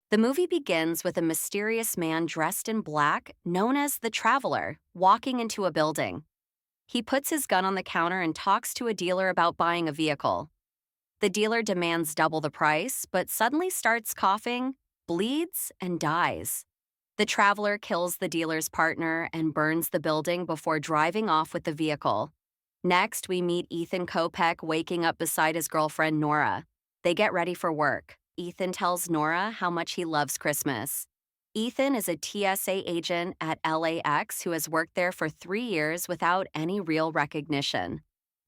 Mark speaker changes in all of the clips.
Speaker 1: The movie begins with a mysterious man dressed in black, known as the Traveler, walking into a building. He puts his gun on the counter and talks to a dealer about buying a vehicle. The dealer demands double the price, but suddenly starts coughing, bleeds, and dies. The Traveler kills the dealer's partner and burns the building before driving off with the vehicle. Next, we meet Ethan Kopek waking up beside his girlfriend Nora. They get ready for work. Ethan tells Nora how much he loves Christmas. Ethan is a TSA agent at LAX who has worked there for 3 years without any real recognition.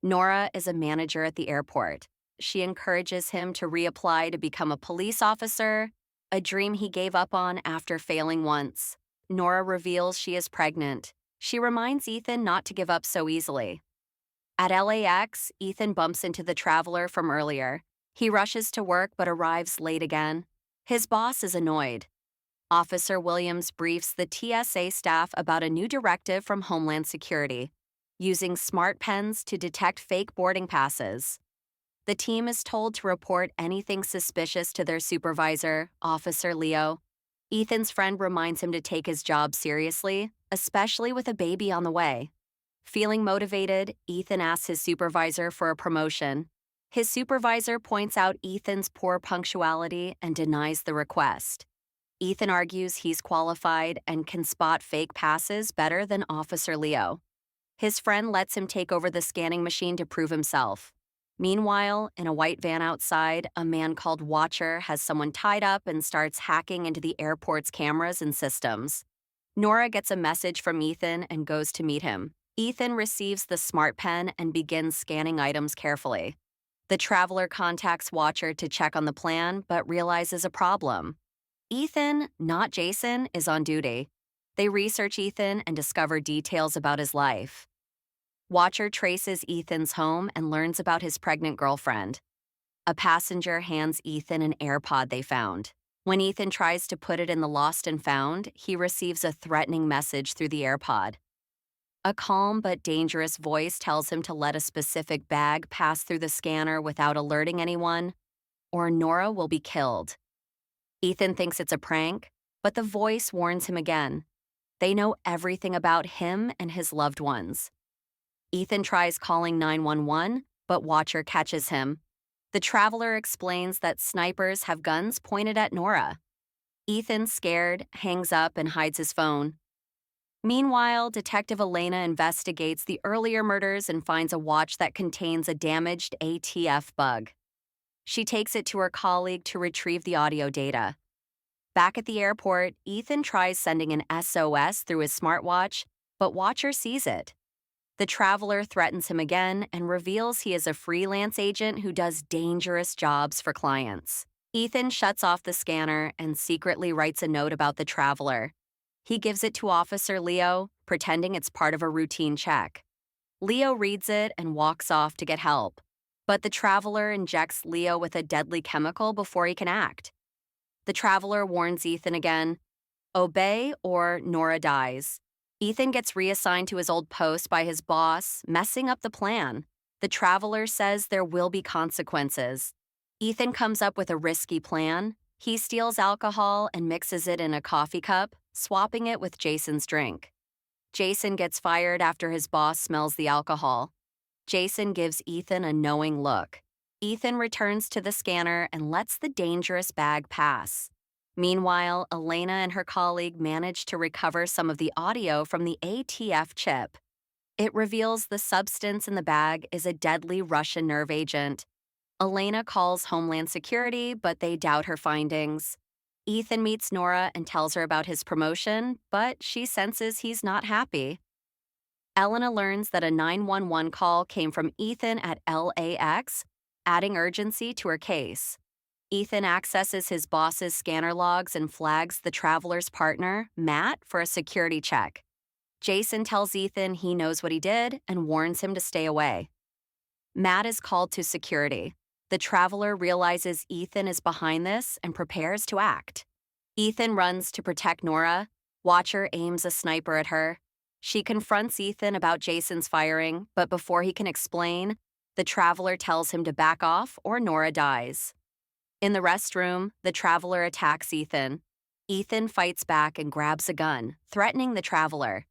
Speaker 1: Nora is a manager at the airport. She encourages him to reapply to become a police officer, a dream he gave up on after failing once. Nora reveals she is pregnant. She reminds Ethan not to give up so easily. At LAX, Ethan bumps into the Traveler from earlier. He rushes to work but arrives late again. His boss is annoyed. Officer Williams briefs the TSA staff about a new directive from Homeland Security, using smart pens to detect fake boarding passes. The team is told to report anything suspicious to their supervisor, Officer Leo. Ethan's friend reminds him to take his job seriously, especially with a baby on the way. Feeling motivated, Ethan asks his supervisor for a promotion. His supervisor points out Ethan's poor punctuality and denies the request. Ethan argues he's qualified and can spot fake passes better than Officer Leo. His friend lets him take over the scanning machine to prove himself. Meanwhile, in a white van outside, a man called Watcher has someone tied up and starts hacking into the airport's cameras and systems. Nora gets a message from Ethan and goes to meet him. Ethan receives the smart pen and begins scanning items carefully. The Traveler contacts Watcher to check on the plan, but realizes a problem. Ethan, not Jason, is on duty. They research Ethan and discover details about his life. Watcher traces Ethan's home and learns about his pregnant girlfriend. A passenger hands Ethan an AirPod they found. When Ethan tries to put it in the lost and found, he receives a threatening message through the AirPod. A calm but dangerous voice tells him to let a specific bag pass through the scanner without alerting anyone, or Nora will be killed. Ethan thinks it's a prank, but the voice warns him again. They know everything about him and his loved ones. Ethan tries calling 911, but Watcher catches him. The Traveler explains that snipers have guns pointed at Nora. Ethan, scared, hangs up and hides his phone. Meanwhile, Detective Elena investigates the earlier murders and finds a watch that contains a damaged ATF bug. She takes it to her colleague to retrieve the audio data. Back at the airport, Ethan tries sending an SOS through his smartwatch, but Watcher sees it. The Traveler threatens him again and reveals he is a freelance agent who does dangerous jobs for clients. Ethan shuts off the scanner and secretly writes a note about the Traveler. He gives it to Officer Leo, pretending it's part of a routine check. Leo reads it and walks off to get help, but the Traveler injects Leo with a deadly chemical before he can act. The Traveler warns Ethan again, obey or Nora dies. Ethan gets reassigned to his old post by his boss, messing up the plan. The Traveler says there will be consequences. Ethan comes up with a risky plan. He steals alcohol and mixes it in a coffee cup, swapping it with Jason's drink. Jason gets fired after his boss smells the alcohol. Jason gives Ethan a knowing look. Ethan returns to the scanner and lets the dangerous bag pass. Meanwhile, Elena and her colleague manage to recover some of the audio from the ATF chip. It reveals the substance in the bag is a deadly Russian nerve agent. Elena calls Homeland Security, but they doubt her findings. Ethan meets Nora and tells her about his promotion, but she senses he's not happy. Elena learns that a 911 call came from Ethan at LAX, adding urgency to her case. Ethan accesses his boss's scanner logs and flags the Traveler's partner, Matt, for a security check. Jason tells Ethan he knows what he did and warns him to stay away. Matt is called to security. The Traveler realizes Ethan is behind this and prepares to act. Ethan runs to protect Nora. Watcher aims a sniper at her. She confronts Ethan about Jason's firing, but before he can explain, the Traveler tells him to back off or Nora dies. In the restroom, the traveler attacks Ethan. Ethan fights back and grabs a gun, threatening the traveler.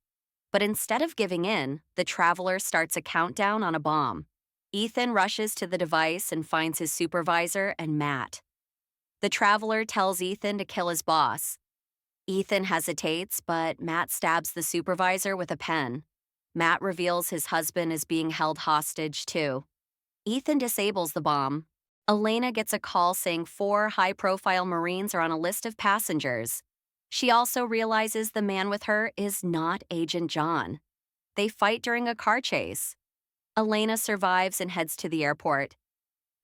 Speaker 1: But instead of giving in, the traveler starts a countdown on a bomb. Ethan rushes to the device and finds his supervisor and Matt. The traveler tells Ethan to kill his boss. Ethan hesitates, but Matt stabs the supervisor with a pen. Matt reveals his husband is being held hostage, too. Ethan disables the bomb. Elena gets a call saying 4 high-profile Marines are on a list of passengers. She also realizes the man with her is not Agent John. They fight during a car chase. Elena survives and heads to the airport.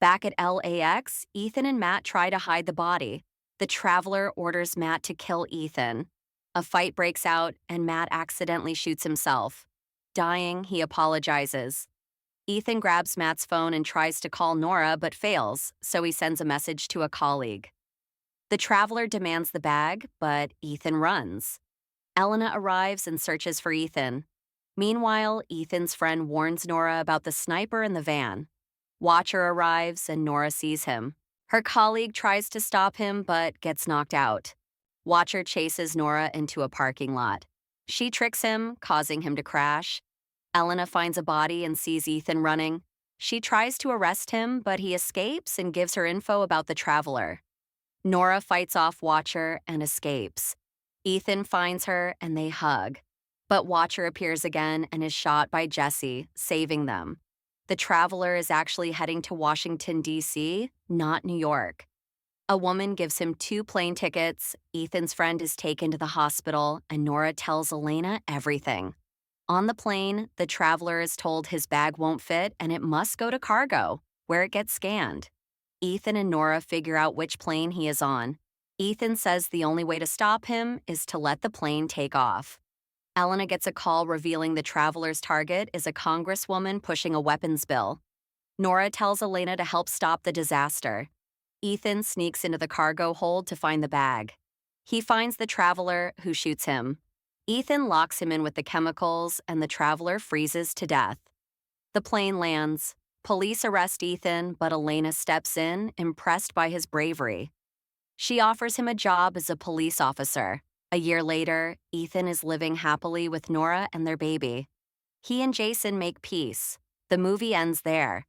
Speaker 1: Back at LAX, Ethan and Matt try to hide the body. The traveler orders Matt to kill Ethan. A fight breaks out, and Matt accidentally shoots himself. Dying, he apologizes. Ethan grabs Matt's phone and tries to call Nora but fails, so he sends a message to a colleague. The traveler demands the bag, but Ethan runs. Elena arrives and searches for Ethan. Meanwhile, Ethan's friend warns Nora about the sniper in the van. Watcher arrives and Nora sees him. Her colleague tries to stop him but gets knocked out. Watcher chases Nora into a parking lot. She tricks him, causing him to crash. Elena finds a body and sees Ethan running. She tries to arrest him, but he escapes and gives her info about the traveler. Nora fights off Watcher and escapes. Ethan finds her and they hug. But Watcher appears again and is shot by Jesse, saving them. The traveler is actually heading to Washington, D.C., not New York. A woman gives him 2 plane tickets, Ethan's friend is taken to the hospital, and Nora tells Elena everything. On the plane, the traveler is told his bag won't fit and it must go to cargo, where it gets scanned. Ethan and Nora figure out which plane he is on. Ethan says the only way to stop him is to let the plane take off. Elena gets a call revealing the traveler's target is a congresswoman pushing a weapons bill. Nora tells Elena to help stop the disaster. Ethan sneaks into the cargo hold to find the bag. He finds the traveler, who shoots him. Ethan locks him in with the chemicals, and the traveler freezes to death. The plane lands. Police arrest Ethan, but Elena steps in, impressed by his bravery. She offers him a job as a police officer. A year later, Ethan is living happily with Nora and their baby. He and Jason make peace. The movie ends there.